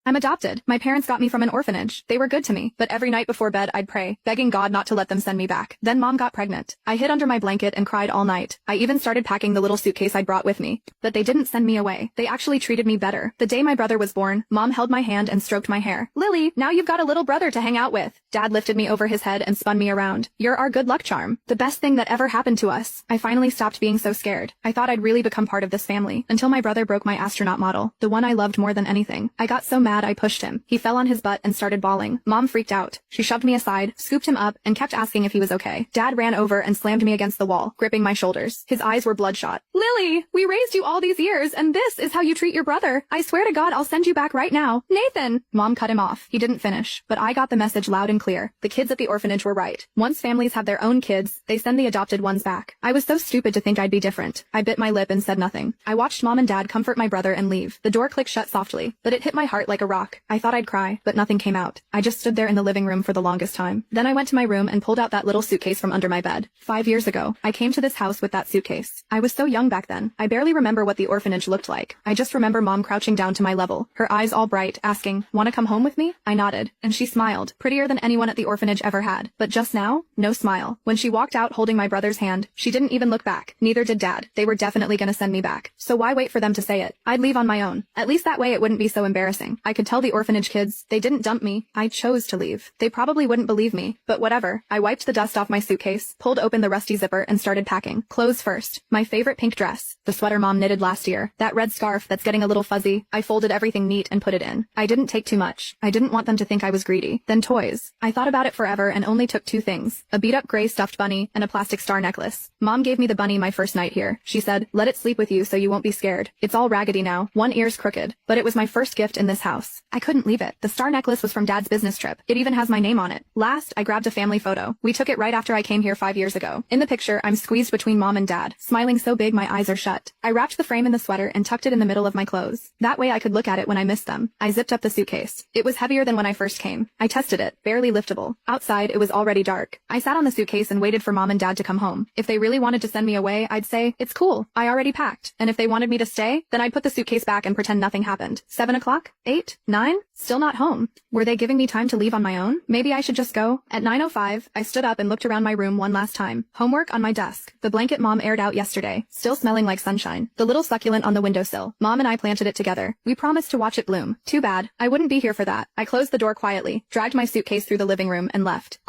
I'm adopted. My parents got me from an orphanage. They were good to me, but every night before bed I'd pray, begging God not to let them send me back. Then mom got pregnant. I hid under my blanket and cried all night. I even started packing the little suitcase I'd brought with me. But they didn't send me away. They actually treated me better. The day my brother was born, mom held my hand and stroked my hair. Lily, now you've got a little brother to hang out with. Dad lifted me over his head and spun me around. You're our good luck charm. The best thing that ever happened to us. I finally stopped being so scared. I thought I'd really become part of this family, until my brother broke my astronaut model, the one I loved more than anything. I got so mad I pushed him. He fell on his butt and started bawling. Mom freaked out. She shoved me aside, scooped him up, and kept asking if he was okay. Dad ran over and slammed me against the wall, gripping my shoulders. His eyes were bloodshot. Lily, we raised you all these years, and this is how you treat your brother. I swear to God I'll send you back right now. Nathan! Mom cut him off. He didn't finish, but I got the message loud and clear. The kids at the orphanage were right. Once families have their own kids, they send the adopted ones back. I was so stupid to think I'd be different. I bit my lip and said nothing. I watched Mom and Dad comfort my brother and leave. The door clicked shut softly, but it hit my heart like a rock. I thought I'd cry, but nothing came out. I just stood there in the living room for the longest time. Then I went to my room and pulled out that little suitcase from under my bed. 5 years ago, I came to this house with that suitcase. I was so young back then. I barely remember what the orphanage looked like. I just remember Mom crouching down to my level, her eyes all bright, asking, "Wanna come home with me?" I nodded, and she smiled, prettier than anyone at the orphanage ever had. But just now, no smile. When she walked out holding my brother's hand, she didn't even look back. Neither did Dad. They were definitely gonna send me back. So why wait for them to say it? I'd leave on my own. At least that way it wouldn't be so embarrassing. I could tell the orphanage kids, they didn't dump me. I chose to leave. They probably wouldn't believe me, but whatever. I wiped the dust off my suitcase, pulled open the rusty zipper, and started packing. Clothes first. My favorite pink dress. The sweater Mom knitted last year. That red scarf that's getting a little fuzzy. I folded everything neat and put it in. I didn't take too much. I didn't want them to think I was greedy. Then toys. I thought about it forever and only took 2 things. A beat-up gray stuffed bunny and a plastic star necklace. Mom gave me the bunny my first night here. She said, "Let it sleep with you so you won't be scared. It's all raggedy now. One ear's crooked." But it was my first gift in this house. I couldn't leave it. The star necklace was from Dad's business trip. It even has my name on it. Last, I grabbed a family photo. We took it right after I came here 5 years ago. In the picture, I'm squeezed between Mom and Dad, smiling so big my eyes are shut. I wrapped the frame in the sweater and tucked it in the middle of my clothes. That way I could look at it when I missed them. I zipped up the suitcase. It was heavier than when I first came. I tested it, barely liftable. Outside, it was already dark. I sat on the suitcase and waited for Mom and Dad to come home. If they really wanted to send me away, I'd say, "It's cool. I already packed." And if they wanted me to stay, then I'd put the suitcase back and pretend nothing happened. 7 o'clock? 8? 9? Still not home. Were they giving me time to leave on my own? Maybe I should just go. At 9:05, I stood up and looked around my room one last time. Homework on my desk. The blanket Mom aired out yesterday, still smelling like sunshine. The little succulent on the windowsill. Mom and I planted it together. We promised to watch it bloom. Too bad. I wouldn't be here for that. I closed the door quietly, dragged my suitcase through the living room, and left.